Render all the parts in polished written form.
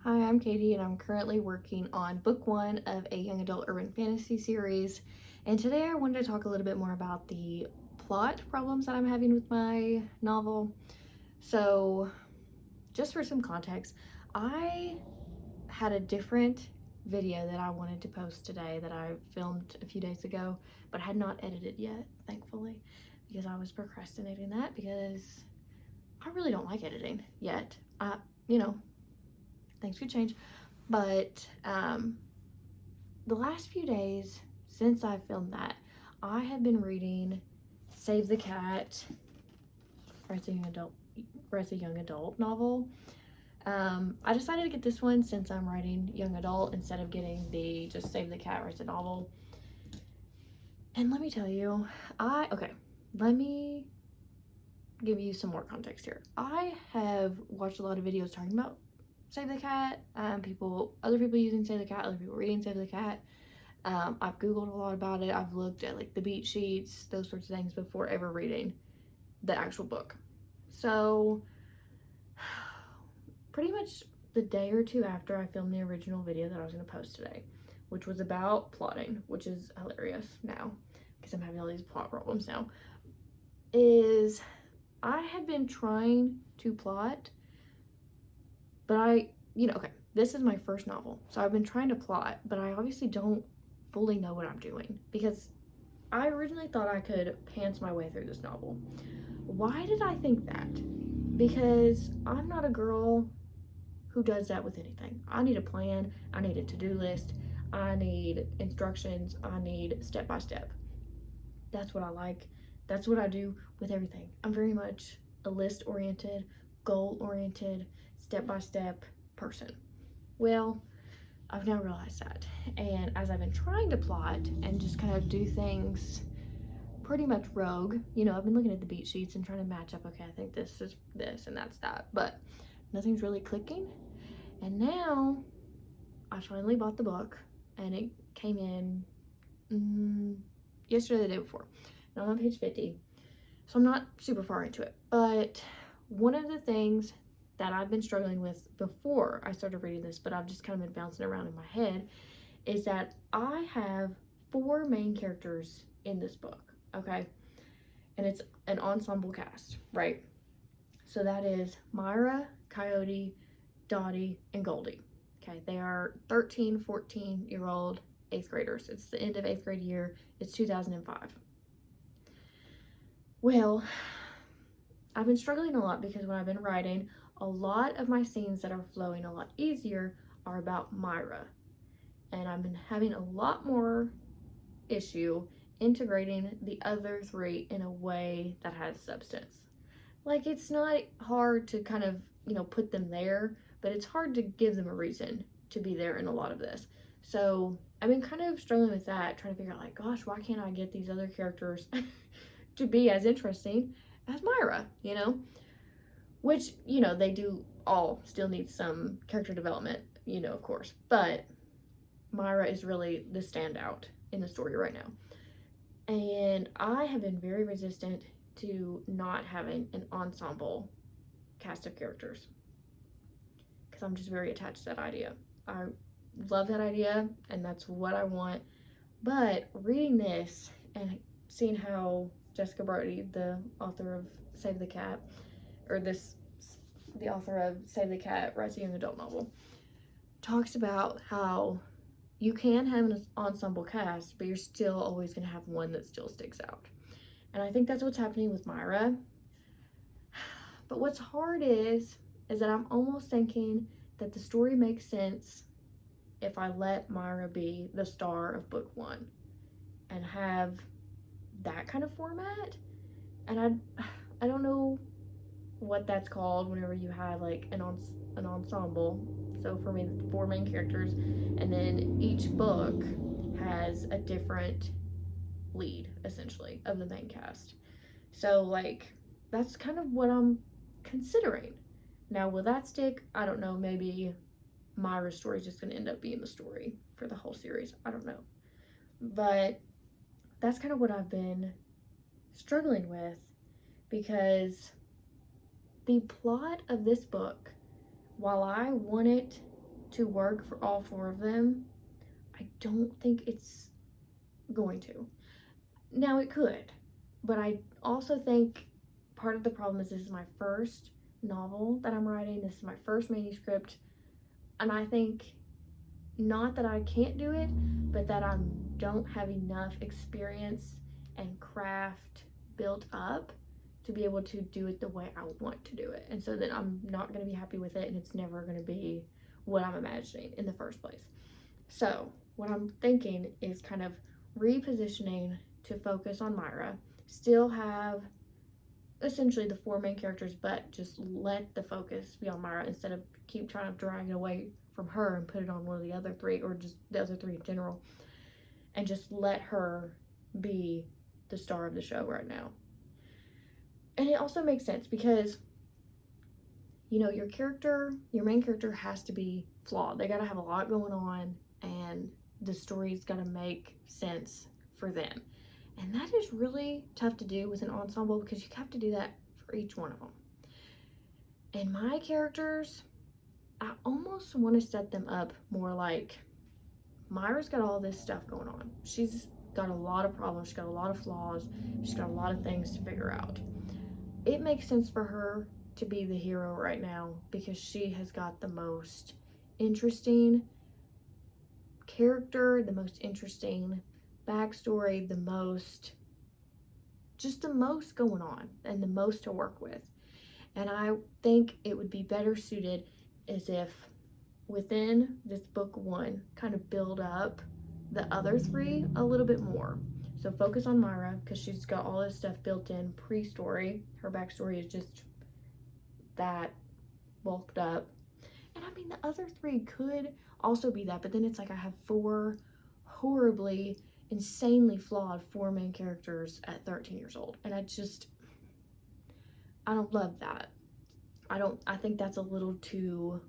Hi, I'm Katie, and I'm currently working on book one of a young adult urban fantasy series. And today I wanted to talk a little bit more about the plot problems that I'm having with my novel. So, just for some context, I had a different video that I wanted to post today that I filmed a few days ago, but had not edited yet, thankfully, because I was procrastinating that because I really don't like editing yet. You know, things could change. But the last few days since I filmed that, I have been reading Save the Cat, or it's a young adult novel. I decided to get this one since I'm writing young adult instead of getting the just Save the Cat or it's a novel. And let me tell you, let me give you some more context here. I have watched a lot of videos talking about Save the Cat, other people using Save the Cat, other people reading Save the Cat. I've Googled a lot about it. I've looked at like the beat sheets, those sorts of things before ever reading the actual book. So, pretty much the day or two after I filmed the original video that I was going to post today, which was about plotting, which is hilarious now because I'm having all these plot problems now, is I had been trying to plot, but okay, this is my first novel. So I've been trying to plot, but I obviously don't fully know what I'm doing because I originally thought I could pants my way through this novel. Why did I think that? Because I'm not a girl who does that with anything. I need a plan, I need a to-do list, I need instructions, I need step by step. That's what I like. That's what I do with everything. I'm very much a list oriented, goal oriented, step by step person. Well, I've now realized that. And as I've been trying to plot and just kind of do things pretty much rogue, I've been looking at the beat sheets and trying to match up, okay, I think this is this and that's that, but nothing's really clicking. And now I finally bought the book and it came in yesterday, the day before. And I'm on page 50. So I'm not super far into it. But one of the things that I've been struggling with before I started reading this, but I've just kind of been bouncing around in my head, is that I have 4 main characters in this book, okay? And it's an ensemble cast, right? So that is Myra, Coyote, Dottie, and Goldie. Okay, they are 13, 14-year-old 8th graders. It's the end of 8th grade year. It's 2005. Well, I've been struggling a lot because when I've been writing, a lot of my scenes that are flowing a lot easier are about Myra. And I've been having a lot more issue integrating the other 3 in a way that has substance. Like, it's not hard to kind of, put them there, but it's hard to give them a reason to be there in a lot of this. So I've been kind of struggling with that, trying to figure out, like, gosh, why can't I get these other characters to be as interesting as Myra, Which, they do all still need some character development, of course. But Myra is really the standout in the story right now. And I have been very resistant to not having an ensemble cast of characters because I'm just very attached to that idea. I love that idea and that's what I want. But reading this and seeing how Jessica Brody, the author of Save the Cat, the author of Save the Cat, writes a young adult novel, talks about how you can have an ensemble cast, but you're still always going to have one that still sticks out. And I think that's what's happening with Myra. But what's hard is that I'm almost thinking that the story makes sense if I let Myra be the star of book 1 and have that kind of format. And I don't know what that's called whenever you have like an ensemble. So for me, 4 main characters, and then each book has a different lead, essentially, of the main cast. So like that's kind of what I'm considering. Now, will that stick? I don't know. Maybe Myra's story is just going to end up being the story for the whole series. I don't know. But that's kind of what I've been struggling with because the plot of this book, while I want it to work for all four of them, I don't think it's going to. Now it could, but I also think part of the problem is this is my first novel that I'm writing. This is my first manuscript, and I think not that I can't do it, but that I don't have enough experience and craft built up to be able to do it the way I want to do it. And so then I'm not going to be happy with it, and it's never going to be what I'm imagining in the first place. So what I'm thinking is kind of repositioning to focus on Myra, still have essentially the four main characters, but just let the focus be on Myra instead of keep trying to drag it away from her and put it on one of the other three, or just the other three in general, and just let her be the star of the show right now. And it also makes sense because, you know, your main character has to be flawed. They gotta have a lot going on, and the story's gotta make sense for them. And that is really tough to do with an ensemble because you have to do that for each one of them. And my characters, I almost want to set them up more like Myra's got all this stuff going on. She's got a lot of problems. She's got a lot of flaws. She's got a lot of things to figure out. It makes sense for her to be the hero right now because she has got the most interesting character, the most interesting backstory, the most going on and the most to work with. And I think it would be better suited as if within this book one kind of build up the other three a little bit more. So focus on Myra because she's got all this stuff built in pre-story. Her backstory is just that bulked up. And I mean, the other three could also be that, but then it's like I have I four main characters at 13 years old. And I don't love that. I think that's a little too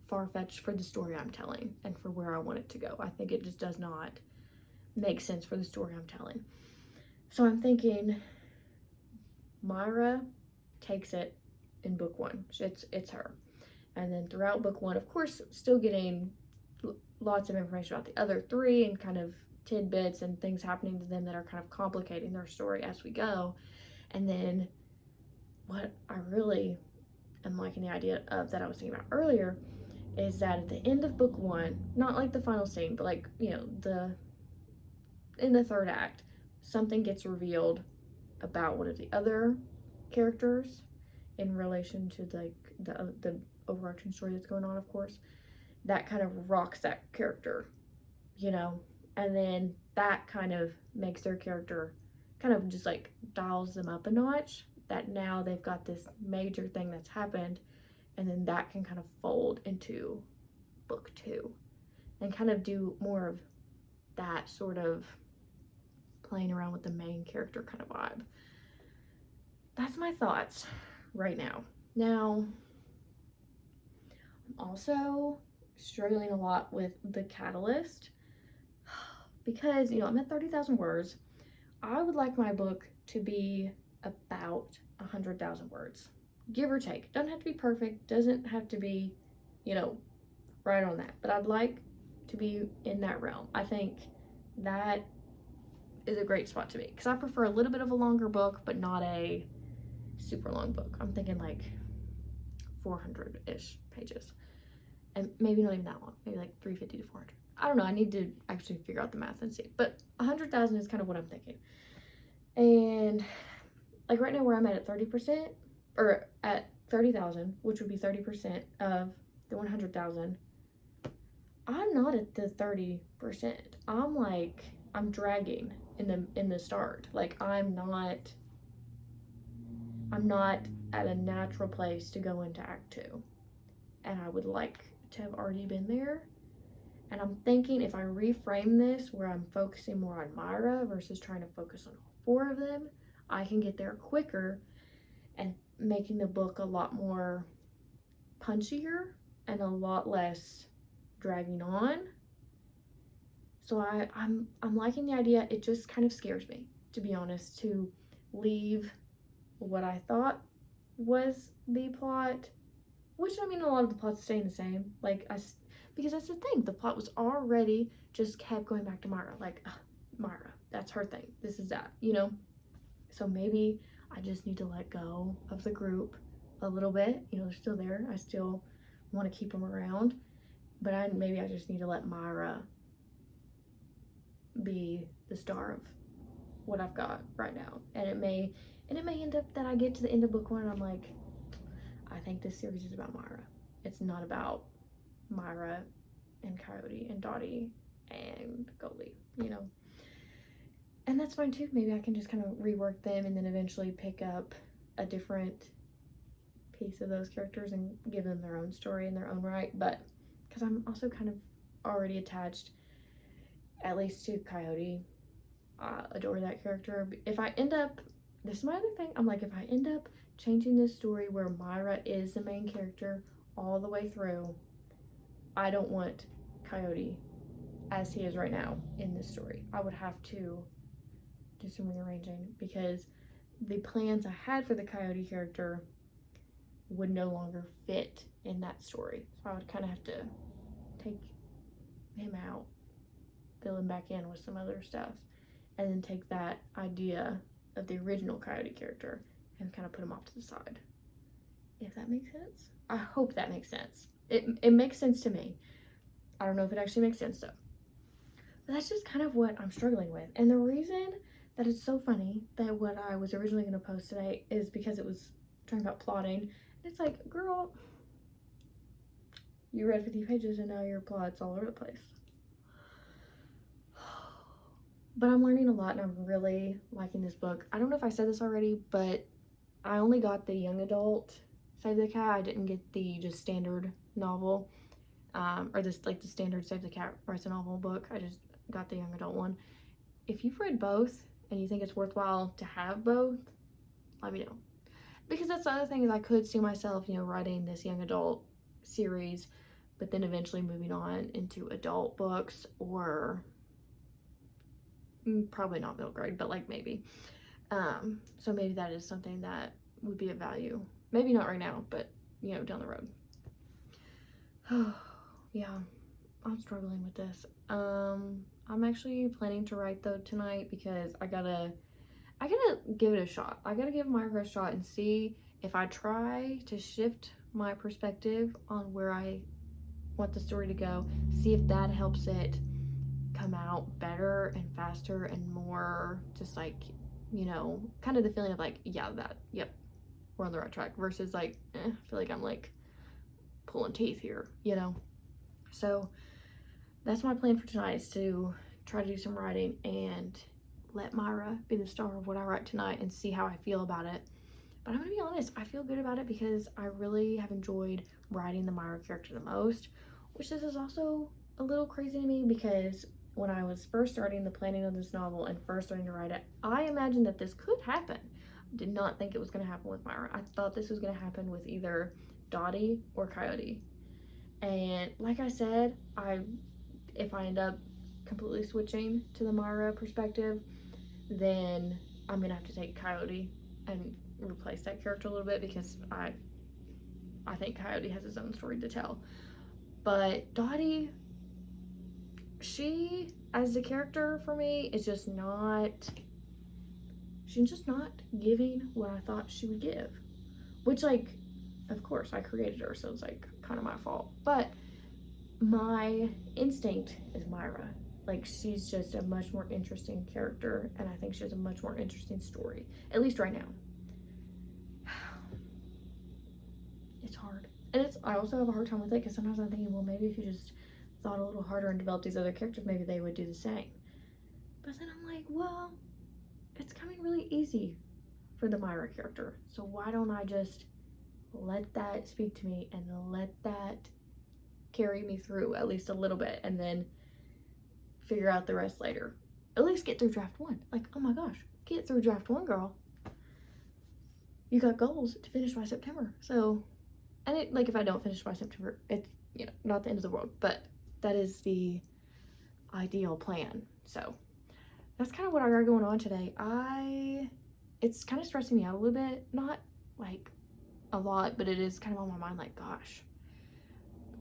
far-fetched for the story I'm telling and for where I want it to go. I think it just does not make sense for the story I'm telling. So I'm thinking Myra takes it in book one. It's her. And then throughout book one, of course, still getting lots of information about the other three and kind of tidbits and things happening to them that are kind of complicating their story as we go. And then what I really am liking the idea of that I was thinking about earlier is that at the end of book one, not like the final scene, but like, you know, in the third act, something gets revealed about one of the other characters in relation to like the overarching story that's going on, of course, that kind of rocks that character, you know, and then that kind of makes their character kind of just like dials them up a notch, that now they've got this major thing that's happened, and then that can kind of fold into book two and kind of do more of that sort of playing around with the main character kind of vibe. That's my thoughts right now. Now, I'm also struggling a lot with the catalyst because, you know, I'm at 30,000 words. I would like my book to be about 100,000 words, give or take. Doesn't have to be perfect, doesn't have to be, you know, right on that, but I'd like to be in that realm. I think that is a great spot to be because I prefer a little bit of a longer book, but not a super long book. I'm thinking like 400-ish pages, and maybe not even that long, maybe like 350 to 400. I don't know, I need to actually figure out the math and see, but 100,000 is kind of what I'm thinking. And like right now where I'm at 30%, or at 30,000, which would be 30% of the 100,000, I'm not at the 30%. I'm dragging in the start. Like I'm not at a natural place to go into act two. And I would like to have already been there. And I'm thinking if I reframe this where I'm focusing more on Myra versus trying to focus on all four of them, I can get there quicker and making the book a lot more punchier and a lot less dragging on. So I'm liking the idea. It just kind of scares me, to be honest, to leave what I thought was the plot, which I mean a lot of the plots staying the same. Like because that's the thing. The plot was already just kept going back to Myra. Like, Myra, that's her thing. This is that, you know? So maybe I just need to let go of the group a little bit. You know, they're still there. I still want to keep them around. But maybe I just need to let Myra be the star of what I've got right now. And it may end up that I get to the end of book 1 and I'm like, I think this series is about Myra. It's not about Myra and Coyote and Dottie and Goldie, you know. And that's fine too. Maybe I can just kind of rework them and then eventually pick up a different piece of those characters and give them their own story in their own right. But because I'm also kind of already attached, at least to Coyote, adore that character. If I end up, this is my other thing, I'm like, if I end up changing this story where Myra is the main character all the way through, I don't want Coyote as he is right now in this story. I would have to do some rearranging because the plans I had for the Coyote character would no longer fit in that story. So I would kind of have to take him out, fill him back in with some other stuff, and then take that idea of the original Coyote character and kind of put him off to the side. If that makes sense? I hope that makes sense. It makes sense to me. I don't know if it actually makes sense though. But that's just kind of what I'm struggling with. And the reason that it's so funny that what I was originally going to post today is because it was talking about plotting. And it's like, girl, you read 50 pages and now your plot's all over the place. But I'm learning a lot and I'm really liking this book. I don't know if I said this already, but I only got the young adult Save the Cat. I didn't get the just standard novel, or this like the standard Save the Cat writes a novel book. I just got the young adult one. If you've read both and you think it's worthwhile to have both, let me know. Because that's the other thing is I could see myself, you know, writing this young adult series, but then eventually moving on into adult books, or probably not middle grade, but like maybe. So maybe that is something that would be of value. Maybe not right now, but you know, down the road. Yeah, I'm struggling with this. I'm actually planning to write though tonight because I gotta give it a shot. I gotta give Myra a shot and see if I try to shift my perspective on where I want the story to go, see if that helps it come out better and faster and more just like, you know, kind of the feeling of like, yeah, that, yep, we're on the right track, versus like, I feel like I'm like pulling teeth here, you know. So that's my plan for tonight, is to try to do some writing and let Myra be the star of what I write tonight and see how I feel about it. But I'm gonna be honest, I feel good about it because I really have enjoyed writing the Myra character the most, which this is also a little crazy to me because when I was first starting the planning of this novel and first starting to write it, I imagined that this could happen. I did not think it was going to happen with Myra. I thought this was going to happen with either Dottie or Coyote. And like I said, if I end up completely switching to the Myra perspective, then I'm going to have to take Coyote and replace that character a little bit because I think Coyote has his own story to tell. But Dottie, she as a character for me is just not, she's just not giving what I thought she would give, which like, of course I created her, so it's like kind of my fault, but my instinct is Myra. Like, she's just a much more interesting character, and I think she has a much more interesting story, at least right now. It's hard, and I also have a hard time with it because sometimes I'm thinking, well, maybe if you just thought a little harder and developed these other characters, maybe they would do the same. But then I'm like, well, it's coming really easy for the Myra character, so why don't I just let that speak to me and let that carry me through at least a little bit, and then figure out the rest later. At least get through draft 1. Like, oh my gosh, get through draft 1, girl. You got goals to finish by September. So, and it, like, if I don't finish by September, it's, you know, not the end of the world, but that is the ideal plan. So that's kind of what I got going on today. It's kind of stressing me out a little bit, not like a lot, but it is kind of on my mind, like, gosh,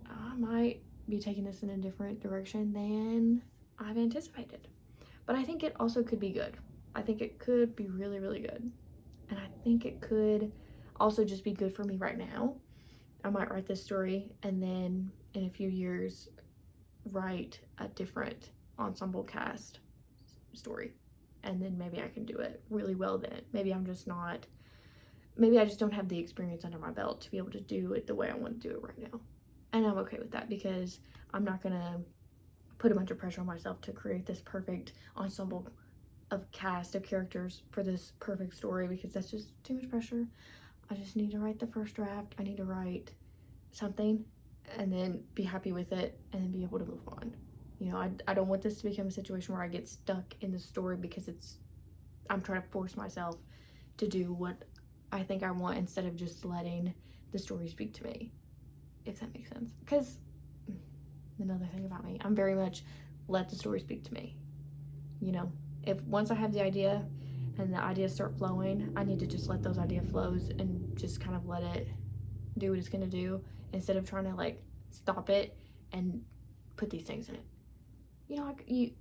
I might be taking this in a different direction than I've anticipated. But I think it also could be good. I think it could be really, really good. And I think it could also just be good for me right now. I might write this story and then in a few years write a different ensemble cast story. And then maybe I can do it really well then. Maybe I just don't have the experience under my belt to be able to do it the way I want to do it right now. And I'm okay with that because I'm not gonna put a bunch of pressure on myself to create this perfect ensemble of cast of characters for this perfect story because that's just too much pressure. I just need to write the first draft. I need to write something and then be happy with it and then be able to move on. You know, I don't want this to become a situation where I get stuck in the story because I'm trying to force myself to do what I think I want instead of just letting the story speak to me, if that makes sense. Because another thing about me, I'm very much let the story speak to me. You know, if once I have the idea and the ideas start flowing, I need to just let those idea flows and just kind of let it do what it's gonna do instead of trying to like stop it and put these things in it. You know,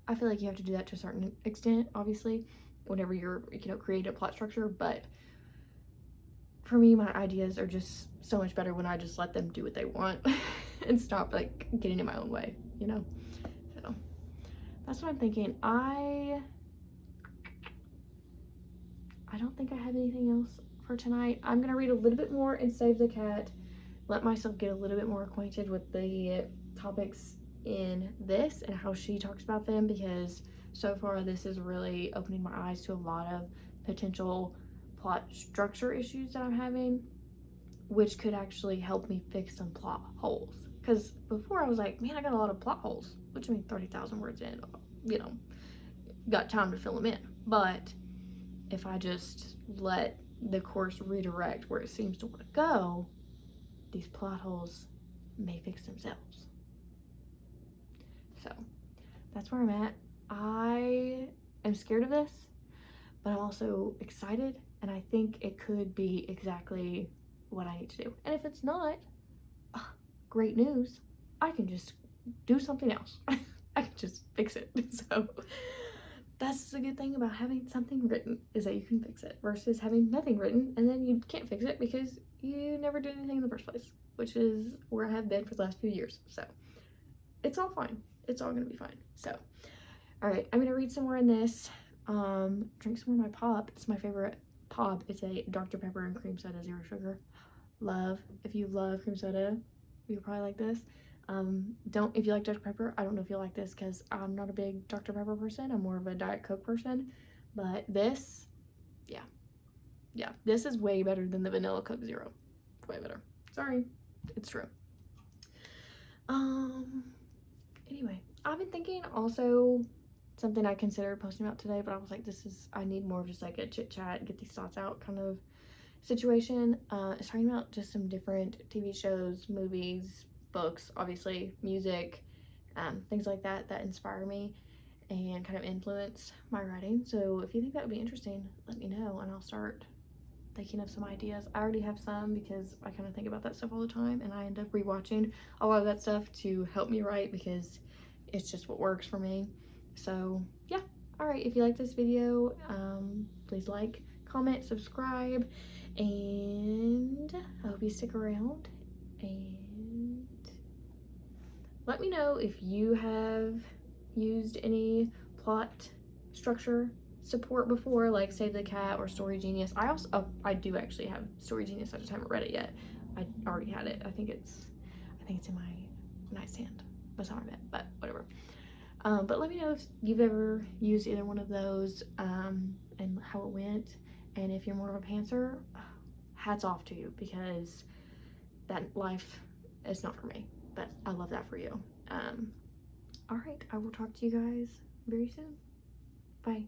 I feel like you have to do that to a certain extent, obviously, whenever you're, create a plot structure, but for me, my ideas are just so much better when I just let them do what they want and stop like getting in my own way, So that's what I'm thinking. I don't think I have anything else for tonight. I'm gonna read a little bit more and Save the Cat, let myself get a little bit more acquainted with the topics in this and how she talks about them, because so far this is really opening my eyes to a lot of potential plot structure issues that I'm having, which could actually help me fix some plot holes. Because before I was like, man, I got a lot of plot holes, which I mean 30,000 words in, got time to fill them in. But if I just let the course redirect where it seems to want to go, these plot holes may fix themselves. So that's where I'm at. I am scared of this, but I'm also excited, and I think it could be exactly what I need to do. And if it's not, great news. I can just do something else. I can just fix it. So that's the good thing about having something written, is that you can fix it versus having nothing written and then you can't fix it because you never did anything in the first place, which is where I have been for the last few years. So it's all fine. It's all gonna be fine. So, all right, I'm gonna read some more in this. Drink some more of my pop. It's my favorite pop. It's a Dr. Pepper and cream soda, 0 sugar. Love. If you love cream soda, you'll probably like this. If you like Dr. Pepper, I don't know if you'll like this because I'm not a big Dr. Pepper person. I'm more of a Diet Coke person. But this, yeah, this is way better than the Vanilla Coke Zero. Way better. Sorry, it's true. Anyway, I've been thinking also something I considered posting about today, but I was like, I need more of just like a chit chat, get these thoughts out kind of situation. It's talking about just some different TV shows, movies, books, obviously, music, things like that inspire me and kind of influence my writing. So if you think that would be interesting, let me know and I'll start thinking of some ideas. I already have some because I kind of think about that stuff all the time and I end up rewatching a lot of that stuff to help me write because it's just what works for me. So yeah, all right, if you like this video, please like, comment, subscribe, and I hope you stick around and let me know if you have used any plot structure support before, like Save the Cat or Story Genius. I do actually have Story Genius. I just haven't read it yet. I already had it. I think it's in my nightstand. That's not my bed, but whatever. But let me know if you've ever used either one of those and how it went. And if you're more of a pantser, hats off to you because that life is not for me. But I love that for you. All right, I will talk to you guys very soon. Bye.